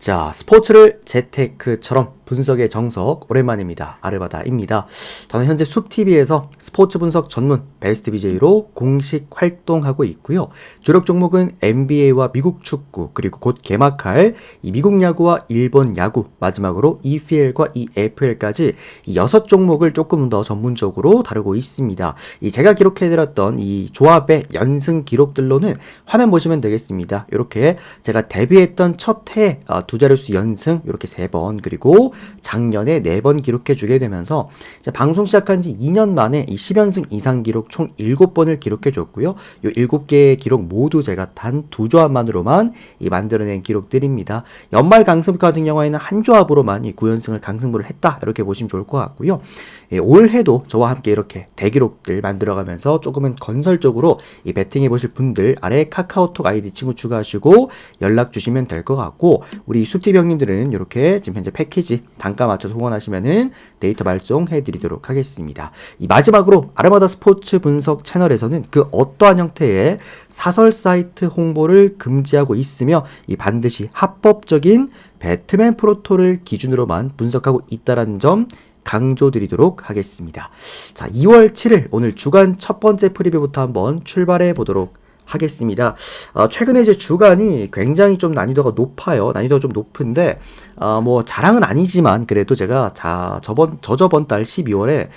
자, 스포츠를 재테크처럼 분석의 정석 오랜만입니다. 아르바다입니다. 저는 현재 숲TV에서 스포츠 분석 전문 베스트 BJ로 공식 활동하고 있고요. 주력 종목은 NBA와 미국 축구, 그리고 곧 개막할 이 미국 야구와 일본 야구, 마지막으로 EPL과 EFL까지 이 6종목을 조금 더 전문적으로 다루고 있습니다. 이 제가 기록해드렸던 이 조합의 연승 기록들로는 화면 보시면 되겠습니다. 이렇게 제가 데뷔했던 첫 해 두 자릿수 연승 이렇게 3번, 그리고 작년에 4번 기록해주게 되면서 이제 방송 시작한 지 2년 만에 이 10연승 이상 기록 총 7번을 기록해줬고요. 이 7개의 기록 모두 제가 단 2조합만으로만 이 만들어낸 기록들입니다. 연말 강승 같은 경우에는 한 조합으로만 이 9연승을 강승부를 했다, 이렇게 보시면 좋을 것 같고요. 예, 올해도 저와 함께 이렇게 대기록들 만들어가면서 조금은 건설적으로 이 배팅해 보실 분들 아래 카카오톡 아이디 친구 추가하시고 연락 주시면 될 것 같고, 우리 숲TV 형님들은 이렇게 지금 현재 패키지 단가 맞춰서 후원하시면은 데이터 발송해 드리도록 하겠습니다. 이 마지막으로 아르마다 스포츠 분석 채널에서는 그 어떠한 형태의 사설 사이트 홍보를 금지하고 있으며 이 반드시 합법적인 배트맨 프로토를 기준으로만 분석하고 있다는 점 강조드리도록 하겠습니다. 자, 2월 7일 오늘 주간 첫 번째 프리뷰부터 한번 출발해 보도록 하겠습니다. 최근에 이제 주간이 굉장히 좀 난이도가 높아요. 난이도가 좀 높은데, 뭐 자랑은 아니지만 그래도 제가 저저번 달 12월에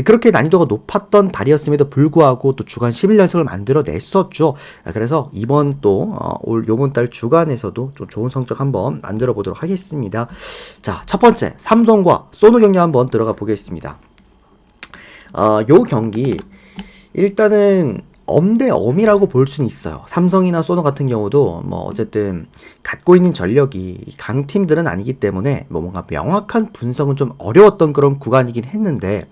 그렇게 난이도가 높았던 달이었음에도 불구하고 또 주간 11연승을 만들어냈었죠. 그래서 이번 또 요번 달 주간에서도 좀 좋은 성적 한번 만들어 보도록 하겠습니다. 자, 첫 번째 삼성과 소노 경기 한번 들어가 보겠습니다. 요 경기 일단은 엄대 엄이라고 볼 수는 있어요. 삼성이나 소노 같은 경우도 뭐 어쨌든 갖고 있는 전력이 강팀들은 아니기 때문에 뭐 뭔가 명확한 분석은 좀 어려웠던 그런 구간이긴 했는데,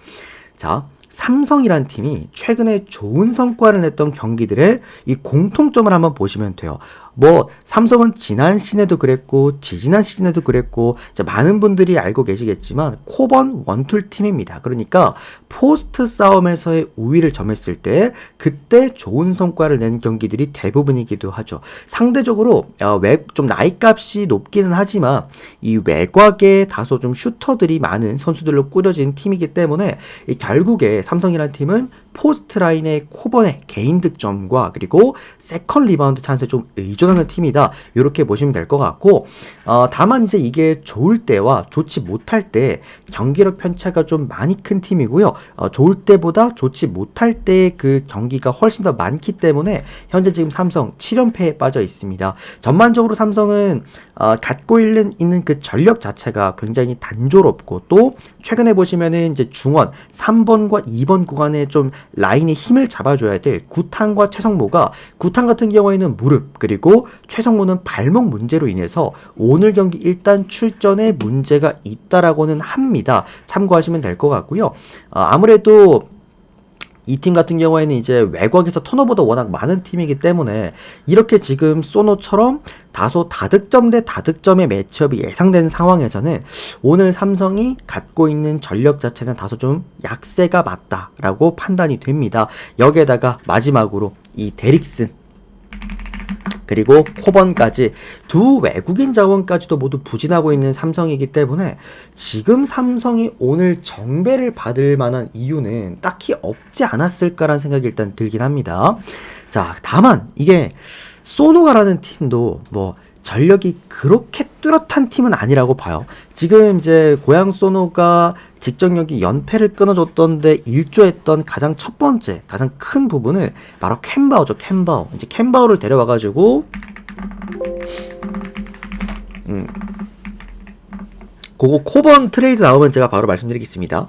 자, 삼성이란 팀이 최근에 좋은 성과를 냈던 경기들의 이 공통점을 한번 보시면 돼요. 뭐 삼성은 지난 시즌에도 그랬고 지지난 시즌에도 그랬고 이제 많은 분들이 알고 계시겠지만 코번 원툴 팀입니다. 그러니까 포스트 싸움에서의 우위를 점했을 때 그때 좋은 성과를 낸 경기들이 대부분이기도 하죠. 상대적으로 좀 나이값이 높기는 하지만 이 외곽에 다소 좀 슈터들이 많은 선수들로 꾸려진 팀이기 때문에 결국에 삼성이라는 팀은 포스트 라인의 코번의 개인 득점과 그리고 세컨 리바운드 찬스에 좀 의존하는 팀이다, 이렇게 보시면 될 것 같고, 다만 이제 이게 좋을 때와 좋지 못할 때 경기력 편차가 좀 많이 큰 팀이고요. 좋을 때보다 좋지 못할 때 그 경기가 훨씬 더 많기 때문에 현재 지금 삼성 7연패에 빠져 있습니다. 전반적으로 삼성은 갖고 있는 그 전력 자체가 굉장히 단조롭고, 또 최근에 보시면은 이제 중원 3번과 2번 구간에 좀 라인이 힘을 잡아줘야 될 구탄과 최성모가, 구탄 같은 경우에는 무릎, 그리고 최성모는 발목 문제로 인해서 오늘 경기 일단 출전에 문제가 있다라고는 합니다. 참고하시면 될 것 같고요. 아무래도 이 팀 같은 경우에는 이제 외곽에서 턴오버도 워낙 많은 팀이기 때문에 이렇게 지금 소노처럼 다소 다득점 대 다득점의 매치업이 예상되는 상황에서는 오늘 삼성이 갖고 있는 전력 자체는 다소 좀 약세가 맞다라고 판단이 됩니다. 여기에다가 마지막으로 이 데릭슨 그리고 코번까지 두 외국인 자원까지도 모두 부진하고 있는 삼성이기 때문에 지금 삼성이 오늘 정배를 받을 만한 이유는 딱히 없지 않았을까라는 생각이 일단 들긴 합니다. 자, 다만 이게 소노가라는 팀도 뭐 전력이 그렇게 뚜렷한 팀은 아니라고 봐요. 지금 이제 고양 소노가 직전 경기 연패를 끊어줬던데 일조했던 가장 첫 번째, 가장 큰 부분은 바로 캔바우죠. 캔바우. 이제 캔바우를 데려와가지고 그거 코번 트레이드 나오면 제가 바로 말씀드리겠습니다.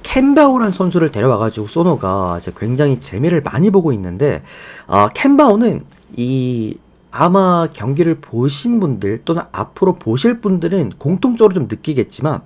캔바우라는 선수를 데려와가지고 소노가 이제 굉장히 재미를 많이 보고 있는데, 캔바우는 아마 경기를 보신 분들 또는 앞으로 보실 분들은 공통적으로 좀 느끼겠지만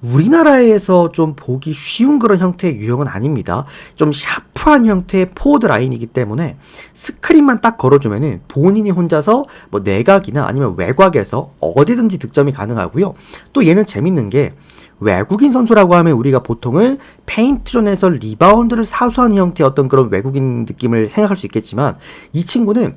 우리나라에서 좀 보기 쉬운 그런 형태의 유형은 아닙니다. 좀 샤프한 형태의 포워드 라인이기 때문에 스크린만 딱 걸어주면은 본인이 혼자서 뭐 내각이나 아니면 외곽에서 어디든지 득점이 가능하고요. 또 얘는 재밌는 게 외국인 선수라고 하면 우리가 보통은 페인트존에서 리바운드를 사수하는 형태의 어떤 그런 외국인 느낌을 생각할 수 있겠지만 이 친구는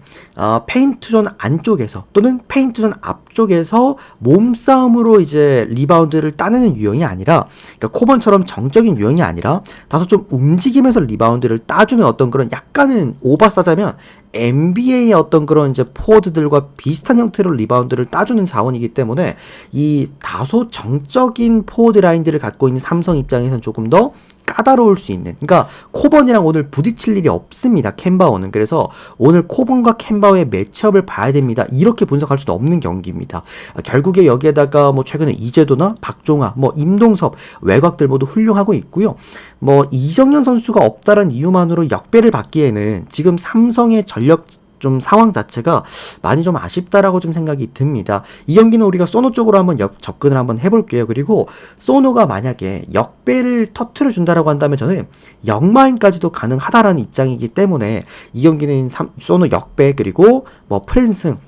페인트존 안쪽에서 또는 페인트존 앞쪽에서 몸싸움으로 이제 리바운드를 따내는 유형이 아니라, 그러니까 코번처럼 정적인 유형이 아니라 다소 좀 움직이면서 리바운드를 따주는 어떤 그런 약간은 오버싸자면 NBA의 어떤 그런 이제 포워드들과 비슷한 형태로 리바운드를 따주는 자원이기 때문에 이 다소 정적인 포워드 라인들을 갖고 있는 삼성 입장에서는 조금 더 까다로울 수 있는, 그러니까 코번이랑 오늘 부딪힐 일이 없습니다, 캔바오는. 그래서 오늘 코번과 캔바오의 매치업을 봐야 됩니다, 이렇게 분석할 수도 없는 경기입니다. 결국에 여기에다가 뭐 최근에 이재도나 박종아, 뭐 임동섭 외곽들 모두 훌륭하고 있고요. 뭐 이정현 선수가 없다는 이유만으로 역배를 받기에는 지금 삼성의 전력 좀 상황 자체가 많이 좀 아쉽다라고 좀 생각이 듭니다. 이 경기는 우리가 소노 쪽으로 한번 접근을 한번 해볼게요. 그리고 소노가 만약에 역배를 터트려 준다라고 한다면 저는 역마인까지도 가능하다라는 입장이기 때문에 이 경기는 소노 역배 그리고 뭐 프랜승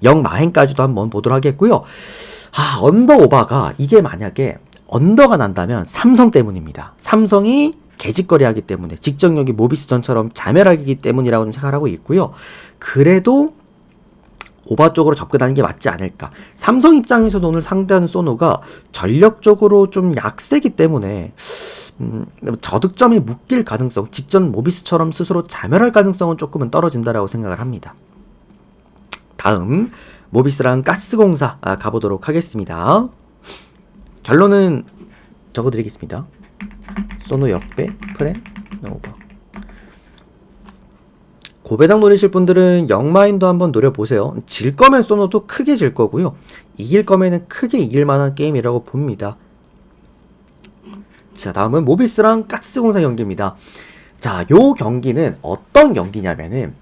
역마행까지도 한번 보도록 하겠고요. 언더 오바가 이게 만약에 언더가 난다면 삼성 때문입니다. 삼성이 개짓거리 하기 때문에, 직전경기 모비스전처럼 자멸하기 때문이라고 좀 생각하고 있고요. 그래도 오바 쪽으로 접근하는 게 맞지 않을까. 삼성 입장에서도 오늘 상대하는 소노가 전력적으로 좀 약세기 때문에 저득점이 묶일 가능성, 직전 모비스처럼 스스로 자멸할 가능성은 조금은 떨어진다라고 생각을 합니다. 다음 모비스랑 가스공사 가보도록 하겠습니다. 결론은 적어드리겠습니다. 소노 역배, 프렌, 오버. 고배당 노리실 분들은 역마인도 한번 노려보세요. 질 거면 소노도 크게 질 거고요. 이길 거면은 크게 이길 만한 게임이라고 봅니다. 자, 다음은 모비스랑 가스공사 경기입니다. 자, 요 경기는 어떤 경기냐면은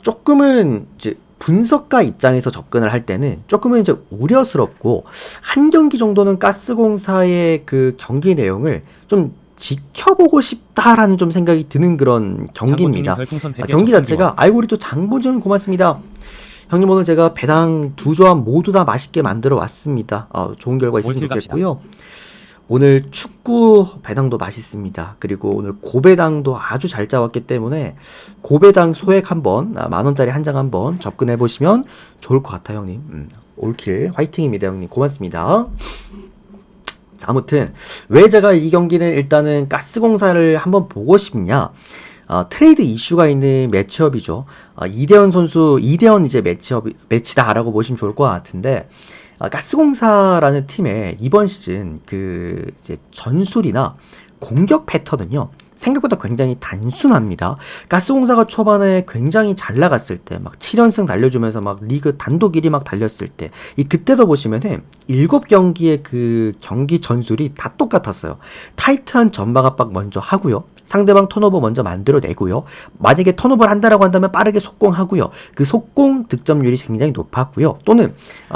조금은 이제 분석가 입장에서 접근을 할 때는 조금은 이제 우려스럽고, 한 경기 정도는 가스공사의 그 경기 내용을 좀 지켜보고 싶다라는 좀 생각이 드는 그런 경기입니다. 경기 자체가, 아이고 우리 또 장보준 고맙습니다. 형님 오늘 제가 배당 두 조합 모두 다 맛있게 만들어 왔습니다. 좋은 결과 있으면 좋겠고요. 오늘 축구 배당도 맛있습니다. 그리고 오늘 고배당도 아주 잘 짜왔기 때문에 고배당 소액 한번, 만원짜리 한 장 한번 접근해 보시면 좋을 것 같아요, 형님. 올킬 화이팅입니다, 형님. 고맙습니다. 자, 아무튼 왜 제가 이 경기는 일단은 가스공사를 한번 보고 싶냐, 트레이드 이슈가 있는 매치업이죠. 이대현 선수, 이대현 이제 매치다라고 보시면 좋을 것 같은데, 가스공사라는 팀의 이번 시즌 그 이제 전술이나 공격 패턴은요, 생각보다 굉장히 단순합니다. 가스공사가 초반에 굉장히 잘 나갔을 때, 막 7연승 달려주면서 막 리그 단독 1위 막 달렸을 때, 그때도 보시면은 7경기의 그 경기 전술이 다 똑같았어요. 타이트한 전방 압박 먼저 하고요. 상대방 턴오버 먼저 만들어내고요. 만약에 턴오버를 한다라고 한다면 빠르게 속공하고요. 그 속공 득점률이 굉장히 높았고요. 또는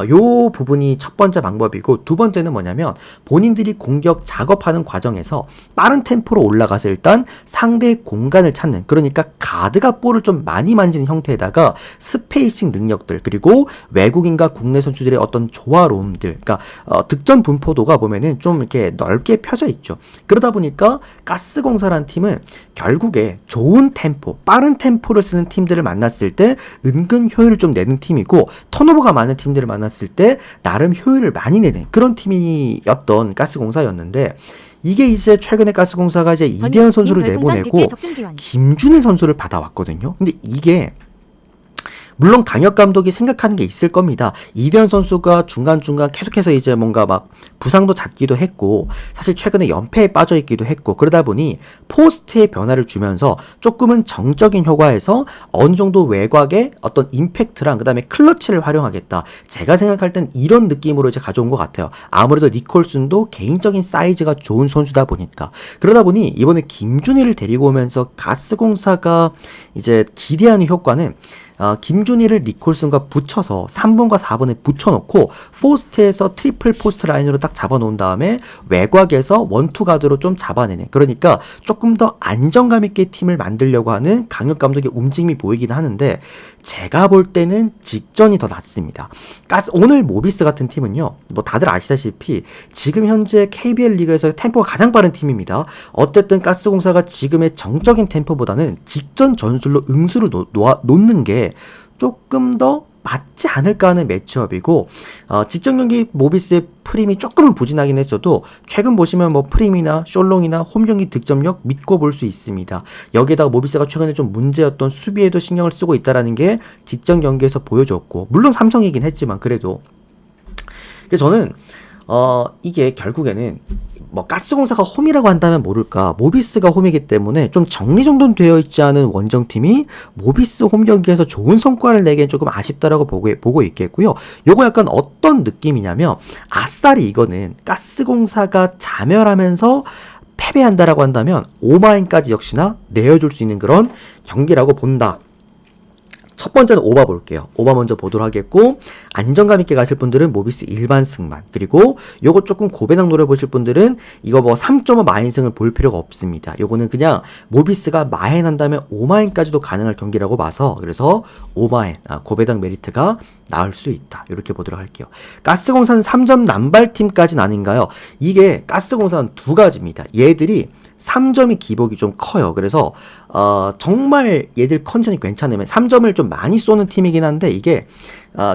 요 부분이 첫 번째 방법이고, 두 번째는 뭐냐면 본인들이 공격 작업하는 과정에서 빠른 템포로 올라가서 일단 상대의 공간을 찾는, 그러니까 가드가 볼을 좀 많이 만지는 형태에다가 스페이싱 능력들, 그리고 외국인과 국내 선수들의 어떤 조화로움들, 그러니까 득점 분포도가 보면은 좀 이렇게 넓게 펴져 있죠. 그러다 보니까 가스공사라는 팀은 결국에 좋은 템포, 빠른 템포를 쓰는 팀들을 만났을 때 은근 효율을 좀 내는 팀이고, 턴오버가 많은 팀들을 만났을 때 나름 효율을 많이 내는 그런 팀이었던 가스공사였는데, 이게 이제 최근에 가스공사가 이제 이대현 선수를 내보내고 김준일 선수를 받아왔거든요. 근데 이게 물론 강혁 감독이 생각하는 게 있을 겁니다. 이대현 선수가 중간중간 계속해서 이제 뭔가 막 부상도 잦기도 했고, 사실 최근에 연패에 빠져 있기도 했고, 그러다 보니 포스트의 변화를 주면서 조금은 정적인 효과에서 어느 정도 외곽의 어떤 임팩트랑 그 다음에 클러치를 활용하겠다. 제가 생각할 땐 이런 느낌으로 이제 가져온 것 같아요. 아무래도 니콜슨도 개인적인 사이즈가 좋은 선수다 보니까. 그러다 보니 이번에 김준희를 데리고 오면서 가스공사가 이제 기대하는 효과는, 김준희 김준희를 니콜슨과 붙여서 3번과 4번에 붙여놓고 포스트에서 트리플 포스트 라인으로 딱 잡아놓은 다음에 외곽에서 원투 가드로 좀 잡아내는, 그러니까 조금 더 안정감 있게 팀을 만들려고 하는 강혁 감독의 움직임이 보이긴 하는데 제가 볼 때는 직전이 더 낫습니다. 오늘 모비스 같은 팀은요, 뭐 다들 아시다시피 지금 현재 KBL 리그에서 템포가 가장 빠른 팀입니다. 어쨌든 가스공사가 지금의 정적인 템포보다는 직전 전술로 응수를 놓는 게 조금 더 맞지 않을까 하는 매치업이고, 직전 경기 모비스의 프림이 조금은 부진하긴 했어도 최근 보시면 뭐 프림이나 숄롱이나 홈 경기 득점력 믿고 볼 수 있습니다. 여기에다가 모비스가 최근에 좀 문제였던 수비에도 신경을 쓰고 있다라는 게 직전 경기에서 보여줬고, 물론 삼성이긴 했지만 그래도. 그래서 저는 이게 결국에는 뭐 가스공사가 홈이라고 한다면 모를까, 모비스가 홈이기 때문에 좀 정리정돈되어 있지 않은 원정팀이 모비스 홈 경기에서 좋은 성과를 내기엔 조금 아쉽다라고 보고 있겠고요. 요거 약간 어떤 느낌이냐면, 아싸리 이거는 가스공사가 자멸하면서 패배한다라고 한다면 오마인까지 역시나 내어줄 수 있는 그런 경기라고 본다. 첫 번째는 오바 볼게요. 오바 먼저 보도록 하겠고, 안정감 있게 가실 분들은 모비스 일반 승만, 그리고 요거 조금 고배당 노려보실 분들은 이거 뭐 3.5 마인승을 볼 필요가 없습니다. 요거는 그냥 모비스가 마인한다면 오마인까지도 가능할 경기라고 봐서, 그래서 오마인, 고배당 메리트가 나올 수 있다. 이렇게 보도록 할게요. 가스공사는 3점 남발팀까지는 아닌가요? 이게 가스공사는 두 가지입니다. 얘들이 3점이 기복이 좀 커요. 그래서 정말 얘들 컨디션이 괜찮으면 3점을 좀 많이 쏘는 팀이긴 한데, 이게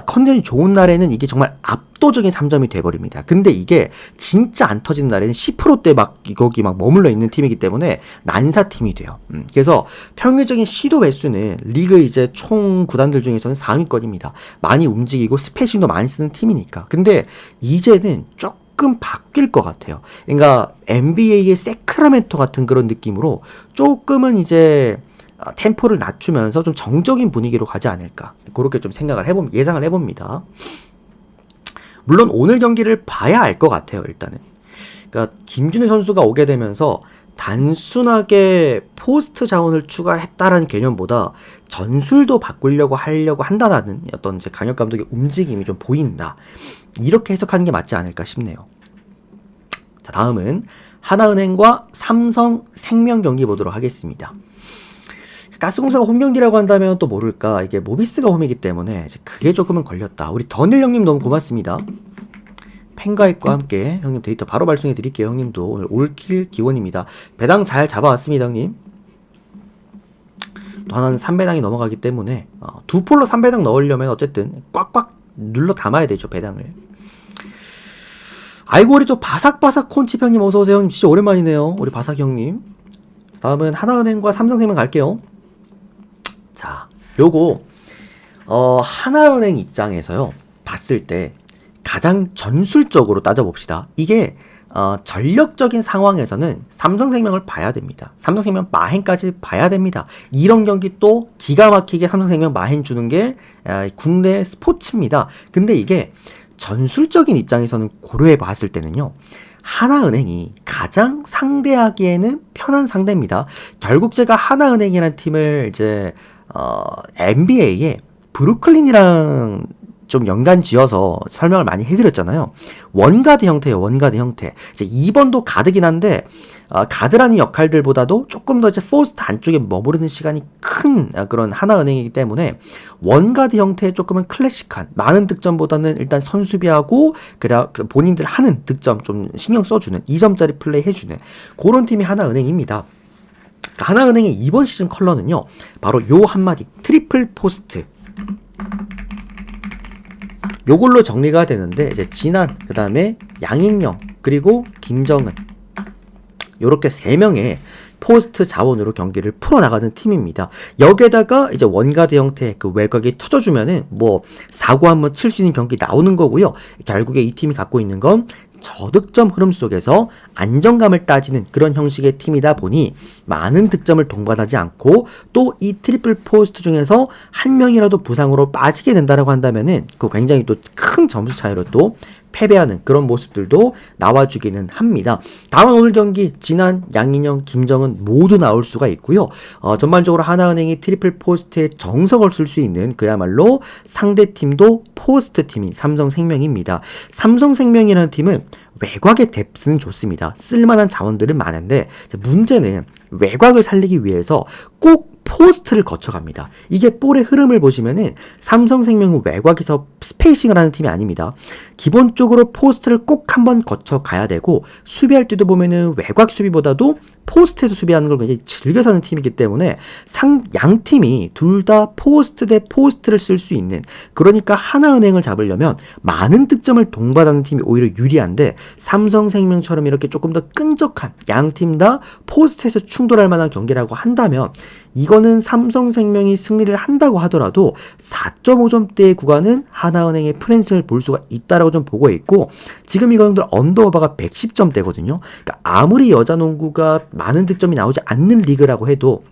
컨디션이 좋은 날에는 이게 정말 압도적인 3점이 돼버립니다. 근데 이게 진짜 안 터지는 날에는 10%대 거기 머물러 있는 팀이기 때문에 난사팀이 돼요. 그래서 평균적인 시도 배수는 리그 이제 총 구단들 중에서는 상위권입니다. 많이 움직이고 스페이싱도 많이 쓰는 팀이니까. 근데 이제는 조금 바뀔 것 같아요. 그러니까 NBA의 세크라멘토 같은 그런 느낌으로 조금은 이제 템포를 낮추면서 좀 정적인 분위기로 가지 않을까, 그렇게 좀 예상을 해봅니다. 물론 오늘 경기를 봐야 알 것 같아요. 일단은 그러니까 김준희 선수가 오게 되면서 단순하게 포스트 자원을 추가했다라는 개념보다 전술도 바꾸려고 한다라는 어떤 이제 강혁 감독의 움직임이 좀 보인다, 이렇게 해석하는 게 맞지 않을까 싶네요. 자, 다음은 하나은행과 삼성생명 경기 보도록 하겠습니다. 가스공사가 홈 경기라고 한다면 또 모를까, 이게 모비스가 홈이기 때문에 그게 조금은 걸렸다. 우리 던일 형님 너무 고맙습니다. 팬가입과 함께 형님 데이터 바로 발송해 드릴게요. 형님도 오늘 올킬 기원입니다. 배당 잘 잡아왔습니다, 형님. 또 하나는 3배당이 넘어가기 때문에 두 폴로 3배당 넣으려면 어쨌든 꽉꽉 눌러 담아야 되죠, 배당을. 아이고, 우리 또 바삭바삭 콘칩 형님 어서오세요. 형님 진짜 오랜만이네요, 우리 바삭 형님. 다음은 하나은행과 삼성생명 갈게요. 자, 요거 하나은행 입장에서요 봤을 때 가장 전술적으로 따져봅시다. 이게 전력적인 상황에서는 삼성생명을 봐야 됩니다. 삼성생명 마행까지 봐야 됩니다. 이런 경기 또 기가 막히게 삼성생명 마행 주는 게 국내 스포츠입니다. 근데 이게 전술적인 입장에서는 고려해 봤을 때는요, 하나은행이 가장 상대하기에는 편한 상대입니다. 결국 제가 하나은행이라는 팀을 이제 NBA에 브루클린이랑 좀 연관 지어서 설명을 많이 해드렸잖아요. 원가드 형태예요, 원가드 형태. 이제 2번도 가드긴 한데 가드라는 역할들보다도 조금 더 이제 포스트 안쪽에 머무르는 시간이 큰 그런 하나은행이기 때문에 원가드 형태의 조금은 클래식한, 많은 득점보다는 일단 선수비하고 본인들 하는 득점 좀 신경 써주는 2점짜리 플레이 해주는 그런 팀이 하나은행입니다. 하나은행의 이번 시즌 컬러는요, 바로 요 한마디 트리플 포스트, 요걸로 정리가 되는데, 이제 진한, 그 다음에 양인영, 그리고 김정은, 요렇게 3명의 포스트 자원으로 경기를 풀어나가는 팀입니다. 여기에다가 이제 원가드 형태의 그 외곽이 터져주면은 뭐 사고 한번 칠 수 있는 경기 나오는 거고요. 결국에 이 팀이 갖고 있는 건 저득점 흐름 속에서 안정감을 따지는 그런 형식의 팀이다 보니 많은 득점을 동반하지 않고, 또 이 트리플 포스트 중에서 한 명이라도 부상으로 빠지게 된다라고 한다면은 그 굉장히 또 큰 큰 점수 차이로 또 패배하는 그런 모습들도 나와주기는 합니다. 다만 오늘 경기 진한, 양인영, 김정은 모두 나올 수가 있고요. 전반적으로 하나은행이 트리플 포스트에 정석을 쓸 수 있는 그야말로 상대팀도 포스트 팀인 삼성생명입니다. 삼성생명이라는 팀은 외곽의 뎁스는 좋습니다. 쓸만한 자원들은 많은데 문제는 외곽을 살리기 위해서 꼭 포스트를 거쳐갑니다. 이게 볼의 흐름을 보시면은 삼성생명은 외곽에서 스페이싱을 하는 팀이 아닙니다. 기본적으로 포스트를 꼭 한번 거쳐 가야 되고 수비할 때도 보면은 외곽 수비보다도 포스트에서 수비하는 걸 굉장히 즐겨서 하는 팀이기 때문에 양 팀이 둘 다 포스트 대 포스트를 쓸 수 있는, 그러니까 하나은행을 잡으려면 많은 득점을 동반하는 팀이 오히려 유리한데 삼성생명처럼 이렇게 조금 더 끈적한 양 팀 다 포스트에서 충돌할 만한 경기라고 한다면 이거는 삼성생명이 승리를 한다고 하더라도 4.5점대의 구간은 하나은행의 프랜스를 볼 수가 있다라고 좀 보고 있고, 지금 이거는 언더오버가 110점대거든요. 그러니까 아무리 여자 농구가 많은 득점이 나오지 않는 리그라고 해도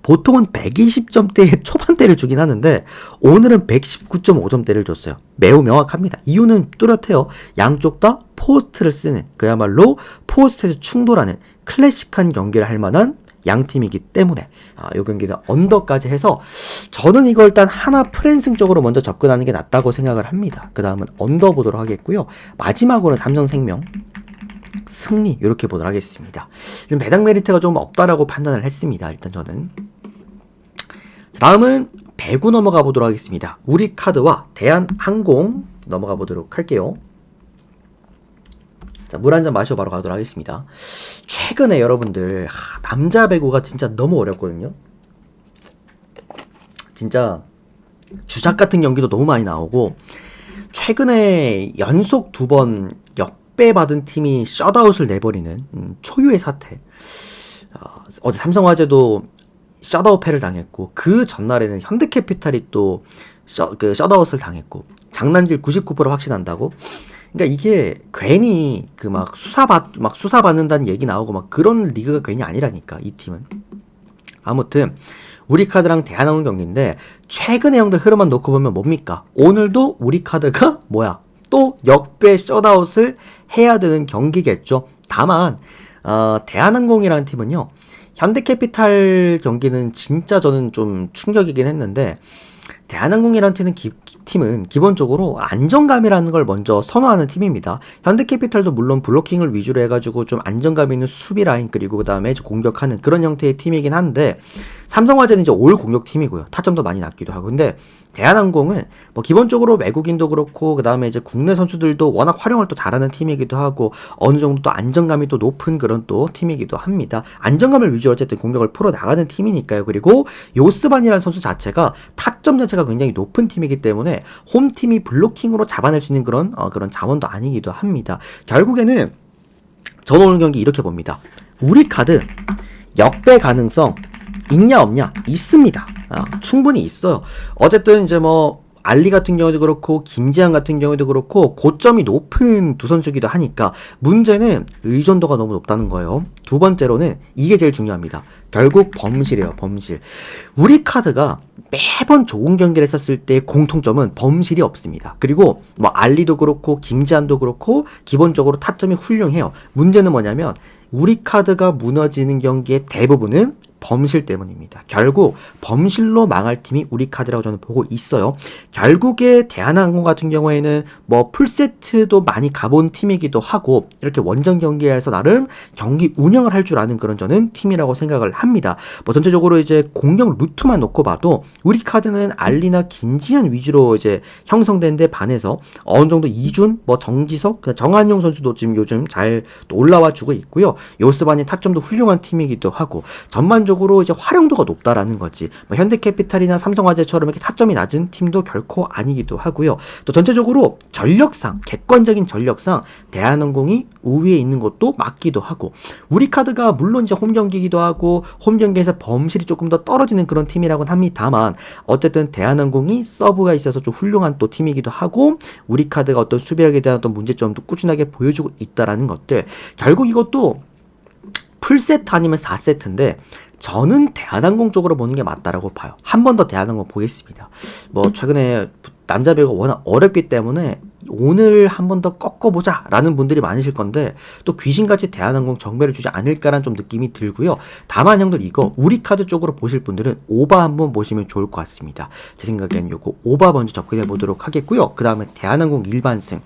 보통은 120점대의 초반대를 주긴 하는데 오늘은 119.5점대를 줬어요. 매우 명확합니다. 이유는 뚜렷해요. 양쪽 다 포스트를 쓰는, 그야말로 포스트에서 충돌하는 클래식한 경기를 할 만한 양팀이기 때문에 이 경기는 언더까지 해서 저는 이걸 일단 하나 프랜승 쪽으로 먼저 접근하는 게 낫다고 생각을 합니다. 그 다음은 언더 보도록 하겠고요. 마지막으로는 삼성생명 승리 이렇게 보도록 하겠습니다. 배당 메리트가 좀 없다라고 판단을 했습니다. 일단 저는. 다음은 배구 넘어가 보도록 하겠습니다. 우리카드와 대한항공 넘어가 보도록 할게요. 자, 물 한 잔 마시고 바로 가도록 하겠습니다. 최근에 여러분들 남자 배구가 진짜 너무 어렵거든요. 진짜 주작 같은 경기도 너무 많이 나오고 최근에 연속 2번 역배받은 팀이 셧아웃을 내버리는 초유의 사태. 어제 삼성화재도 셧아웃 패를 당했고 그 전날에는 현대캐피탈이 또 셧아웃을 당했고 장난질 99% 확신한다고. 그러니까 이게 괜히 막 수사받는다는 얘기 나오고 막 그런 리그가 괜히 아니라니까 이 팀은. 아무튼 우리카드랑 대한항공 경기인데 최근의 형들 흐름만 놓고 보면 뭡니까? 오늘도 우리카드가 또 역배 셧아웃을 해야 되는 경기겠죠. 다만 대한항공이라는 팀은요, 현대캐피탈 경기는 진짜 저는 좀 충격이긴 했는데 대한항공이라는 팀은 기본적으로 안정감이라는 걸 먼저 선호하는 팀입니다. 현대캐피탈도 물론 블로킹을 위주로 해가지고 좀 안정감 있는 수비 라인 그리고 그 다음에 공격하는 그런 형태의 팀이긴 한데 삼성화재는 이제 올 공격팀이고요. 타점도 많이 낮기도 하고. 근데 대한항공은 기본적으로 외국인도 그렇고 그 다음에 이제 국내 선수들도 워낙 활용을 또 잘하는 팀이기도 하고 어느 정도 또 안정감이 또 높은 그런 또 팀이기도 합니다. 안정감을 위주로 어쨌든 공격을 풀어 나가는 팀이니까요. 그리고 요스반이라는 선수 자체가 타점 자체가 굉장히 높은 팀이기 때문에 홈팀이 블로킹으로 잡아낼 수 있는 그런 자원도 아니기도 합니다. 결국에는 저는 오늘 경기 이렇게 봅니다. 우리카드 역배 가능성 있냐 없냐? 있습니다. 충분히 있어요. 어쨌든 이제 알리 같은 경우도 그렇고 김지한 같은 경우도 그렇고 고점이 높은 두 선수기도 하니까 문제는 의존도가 너무 높다는 거예요. 두 번째로는 이게 제일 중요합니다. 결국 범실이에요. 범실. 우리카드가 매번 좋은 경기를 했었을 때의 공통점은 범실이 없습니다. 그리고 알리도 그렇고 김지한도 그렇고 기본적으로 타점이 훌륭해요. 문제는 뭐냐면 우리카드가 무너지는 경기의 대부분은 범실 때문입니다. 결국 범실로 망할 팀이 우리카드라고 저는 보고 있어요. 결국에 대한항공 같은 경우에는 풀세트도 많이 가본 팀이기도 하고 이렇게 원정 경기에서 나름 경기 운영을 할 줄 아는 그런 저는 팀이라고 생각을 합니다. 전체적으로 이제 공격 루트만 놓고 봐도 우리카드는 알리나 김지한 위주로 이제 형성된 데 반해서 어느 정도 이준, 정지석, 정한용 선수도 지금 요즘 잘 올라와 주고 있고요. 요스반이 타점도 훌륭한 팀이기도 하고 전반적으로 이제 활용도가 높다라는 거지. 현대캐피탈이나 삼성화재처럼 이렇게 타점이 낮은 팀도 결코 아니기도 하고요. 또 전체적으로 전력상, 객관적인 전력상 대한항공이 우위에 있는 것도 맞기도 하고 우리카드가 물론 이제 홈 경기이기도 하고 홈 경기에서 범실이 조금 더 떨어지는 그런 팀이라고는 합니다만 어쨌든 대한항공이 서브가 있어서 좀 훌륭한 또 팀이기도 하고 우리카드가 어떤 수비력에 대한 어떤 문제점도 꾸준하게 보여주고 있다라는 것들. 결국 이것도 풀세트 아니면 4세트인데 저는 대한항공 쪽으로 보는 게 맞다라고 봐요. 한 번 더 대한항공 보겠습니다. 최근에 남자 배우가 워낙 어렵기 때문에 오늘 한 번 더 꺾어보자 라는 분들이 많으실 건데 또 귀신같이 대한항공 정배를 주지 않을까라는 좀 느낌이 들고요. 다만 형들 이거 우리카드 쪽으로 보실 분들은 오바 한번 보시면 좋을 것 같습니다. 제 생각엔 요거 오바 먼저 접근해 보도록 하겠고요. 그 다음에 대한항공 일반승.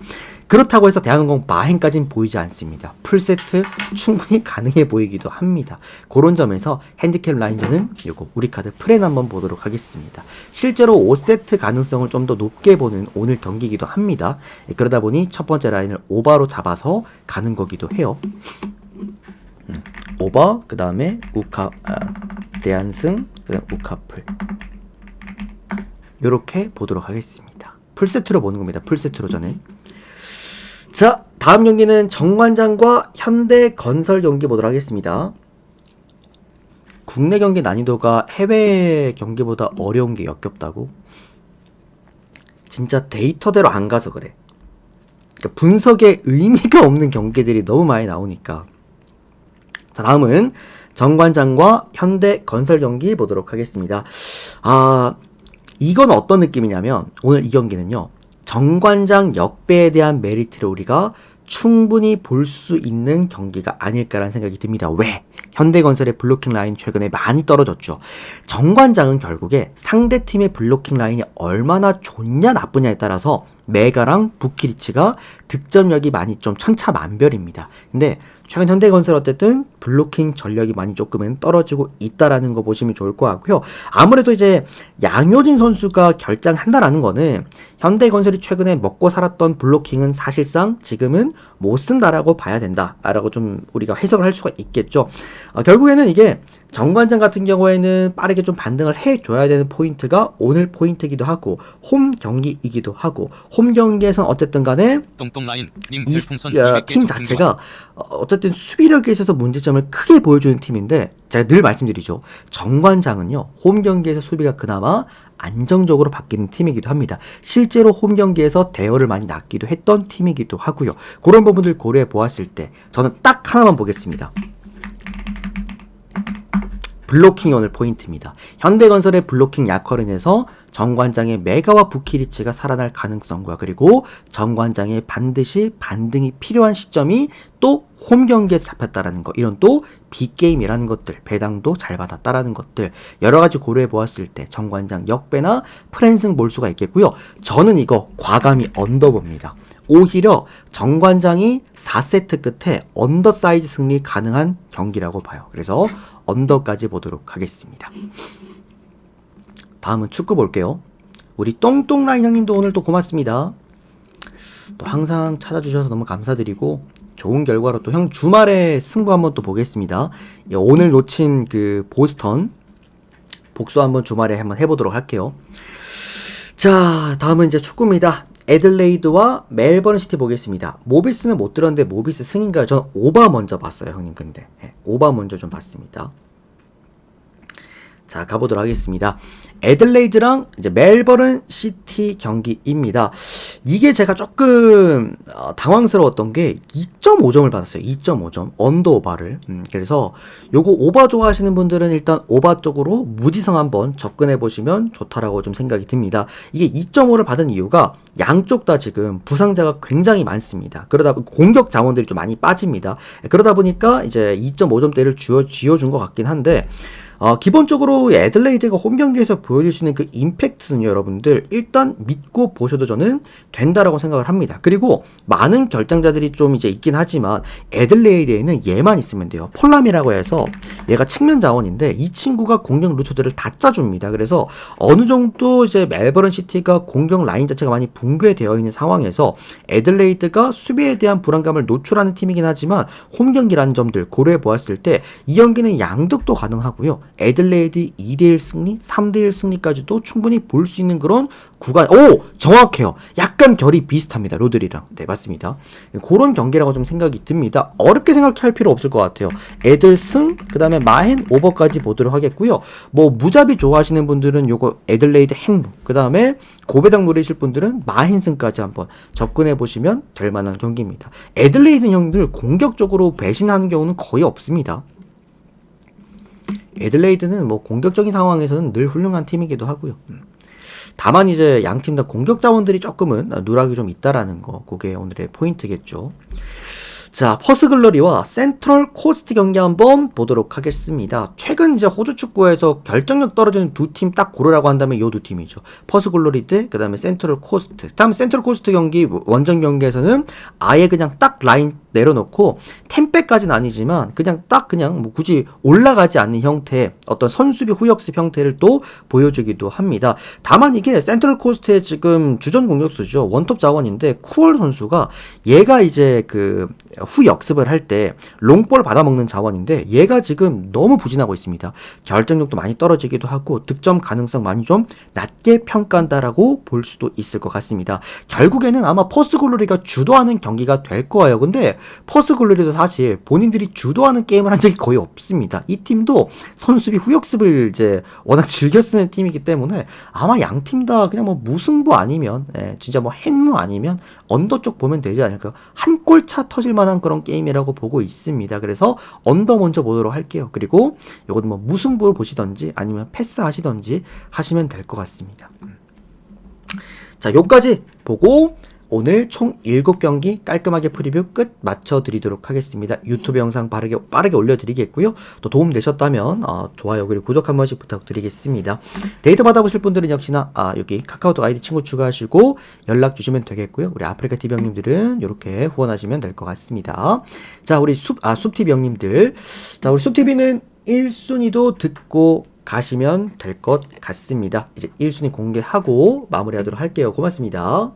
그렇다고 해서 대한항공 마행까지는 보이지 않습니다. 풀세트 충분히 가능해 보이기도 합니다. 그런 점에서 핸디캡 라인전은 요거 우리카드 프렌 한번 보도록 하겠습니다. 실제로 5세트 가능성을 좀 더 높게 보는 오늘 경기이기도 합니다. 그러다 보니 첫 번째 라인을 오바로 잡아서 가는 거기도 해요. 오바, 그 다음에 대한승, 그 다음 우카풀. 요렇게 보도록 하겠습니다. 풀세트로 보는 겁니다. 풀세트로 저는. 자, 다음 경기는 정관장과 현대건설 경기 보도록 하겠습니다. 국내 경기 난이도가 해외 경기보다 어려운 게 역겹다고? 진짜 데이터대로 안 가서 그래. 그러니까 분석에 의미가 없는 경기들이 너무 많이 나오니까. 자, 다음은 정관장과 현대건설 경기 보도록 하겠습니다. 이건 어떤 느낌이냐면 오늘 이 경기는요. 정관장 역배에 대한 메리트를 우리가 충분히 볼 수 있는 경기가 아닐까라는 생각이 듭니다. 왜? 현대건설의 블로킹 라인 최근에 많이 떨어졌죠. 정관장은 결국에 상대팀의 블로킹 라인이 얼마나 좋냐 나쁘냐에 따라서 메가랑 부키리치가 득점력이 많이 좀 천차만별입니다. 근데 최근 현대건설 어쨌든 블로킹 전력이 많이 조금은 떨어지고 있다라는 거 보시면 좋을 것 같고요. 아무래도 이제 양효진 선수가 결장한다라는 거는 현대건설이 최근에 먹고 살았던 블로킹은 사실상 지금은 못 쓴다라고 봐야 된다라고 좀 우리가 해석을 할 수가 있겠죠. 결국에는 이게 정관장 같은 경우에는 빠르게 좀 반등을 해줘야 되는 포인트가 오늘 포인트이기도 하고 홈 경기이기도 하고 홈 경기에선 어쨌든 간에 팀 자체가 어쨌든 수비력에 있어서 문제점을 크게 보여주는 팀인데 제가 늘 말씀드리죠. 정관장은요. 홈 경기에서 수비가 그나마 안정적으로 바뀌는 팀이기도 합니다. 실제로 홈 경기에서 대여를 많이 낳기도 했던 팀이기도 하고요. 그런 부분들 고려해 보았을 때 저는 딱 하나만 보겠습니다. 블로킹이 오늘 포인트입니다. 현대건설의 블로킹 약화로 인해서 정관장의 메가와 부키리치가 살아날 가능성과 그리고 정관장의 반드시 반등이 필요한 시점이 또 홈 경기에서 잡혔다라는 거, 이런 또 빅게임이라는 것들, 배당도 잘 받았다라는 것들 여러 가지 고려해 보았을 때 정관장 역배나 프랜승 볼 수가 있겠고요. 저는 이거 과감히 언더봅니다. 오히려 정관장이 4세트 끝에 언더 사이즈 승리 가능한 경기라고 봐요. 그래서 언더까지 보도록 하겠습니다. 다음은 축구 볼게요. 우리 똥똥라인 형님도 오늘 또 고맙습니다. 또 항상 찾아주셔서 너무 감사드리고 좋은 결과로 또 형 주말에 승부 한번 또 보겠습니다. 오늘 놓친 그 보스턴 복수 한번 주말에 한번 해보도록 할게요. 자, 다음은 이제 축구입니다. 애들레이드와 멜버른 시티 보겠습니다. 모비스는 못 들었는데 모비스 승인가요? 저는 오바 먼저 봤어요, 형님. 근데 오바 먼저 좀 봤습니다. 자, 가보도록 하겠습니다. 애들레이드랑 이제 멜버른 시티 경기입니다. 이게 제가 조금 당황스러웠던 게 2.5점을 받았어요. 2.5점 언더 오바를. 그래서 요거 오바 좋아하시는 분들은 일단 오바 쪽으로 무지성 한번 접근해 보시면 좋다라고 좀 생각이 듭니다. 이게 2.5를 받은 이유가 양쪽 다 지금 부상자가 굉장히 많습니다. 그러다 보니 공격 자원들이 좀 많이 빠집니다. 그러다 보니까 이제 2.5점대를 쥐어준 것 같긴 한데 기본적으로 애들레이드가 홈 경기에서 보여줄 수 있는 그 임팩트는요, 여러분들 일단 믿고 보셔도 저는 된다라고 생각을 합니다. 그리고 많은 결장자들이 좀 이제 있긴 하지만 애들레이드에는 얘만 있으면 돼요. 폴람이라고 해서 얘가 측면 자원인데 이 친구가 공격 루트들을 다 짜줍니다. 그래서 어느 정도 이제 멜버른 시티가 공격 라인 자체가 많이 붕괴되어 있는 상황에서 애들레이드가 수비에 대한 불안감을 노출하는 팀이긴 하지만 홈 경기라는 점들 고려해 보았을 때 이 경기는 양득도 가능하고요. 애들레이드 2대1 승리, 3대1 승리까지도 충분히 볼 수 있는 그런 구간. 오! 정확해요. 약간 결이 비슷합니다. 로드리랑. 네, 맞습니다. 그런 경기라고 좀 생각이 듭니다. 어렵게 생각할 필요 없을 것 같아요. 애들 승, 그 다음에 마헨 오버까지 보도록 하겠고요. 뭐 무자비 좋아하시는 분들은 요거 애들레이드 행무, 그 다음에 고배당 노리실 분들은 마헨 승까지 한번 접근해 보시면 될 만한 경기입니다. 애들레이드 형들 공격적으로 배신하는 경우는 거의 없습니다. 애들레이드는 뭐 공격적인 상황에서는 늘 훌륭한 팀이기도 하고요. 다만 이제 양팀 다 공격 자원들이 조금은 누락이 좀 있다라는 거, 그게 오늘의 포인트겠죠. 자, 퍼스글러리와 센트럴 코스트 경기 한번 보도록 하겠습니다. 최근 이제 호주 축구에서 결정력 떨어지는 두 팀 딱 고르라고 한다면 요 두 팀이죠. 퍼스글러리 대 그다음에 센트럴 코스트. 다음 센트럴 코스트 경기 원정 경기에서는 아예 그냥 딱 라인 내려놓고 템백까지는 아니지만 그냥 뭐 굳이 올라가지 않는 형태의 어떤 선수비 후역습 형태를 또 보여주기도 합니다. 다만 이게 센트럴 코스트의 지금 주전 공격수죠. 원톱 자원인데 쿠얼 선수가 얘가 이제 그 후역습을 할 때 롱볼 받아먹는 자원인데 얘가 지금 너무 부진하고 있습니다. 결정력도 많이 떨어지기도 하고 득점 가능성 많이 좀 낮게 평가한다라고 볼 수도 있을 것 같습니다. 결국에는 아마 퍼스글로리가 주도하는 경기가 될 거예요. 근데 퍼스글로리도 사실 본인들이 주도하는 게임을 한 적이 거의 없습니다. 이 팀도 선수비 후역습을 이제 워낙 즐겨 쓰는 팀이기 때문에 아마 양 팀 다 그냥 뭐 무승부 아니면 진짜 뭐 핵무 아니면 언더 쪽 보면 되지 않을까요? 한 골 차 터질 만한 그런 게임이라고 보고 있습니다. 그래서 언더 먼저 보도록 할게요. 그리고 이것도 뭐 무승부를 보시던지 아니면 패스 하시던지 하시면 될 것 같습니다. 자, 요까지 보고 오늘 총 7경기 깔끔하게 프리뷰 끝 맞춰드리도록 하겠습니다. 유튜브 영상 빠르게 올려드리겠고요. 또 도움 되셨다면 좋아요 그리고 구독 한 번씩 부탁드리겠습니다. 데이터 받아보실 분들은 역시나 여기 카카오톡 아이디 친구 추가하시고 연락 주시면 되겠고요. 우리 아프리카 TV 형님들은 이렇게 후원하시면 될 것 같습니다. 자, 우리 숲TV 형님들, 자, 우리 숲TV는 1순위도 듣고 가시면 될 것 같습니다. 이제 1순위 공개하고 마무리하도록 할게요. 고맙습니다.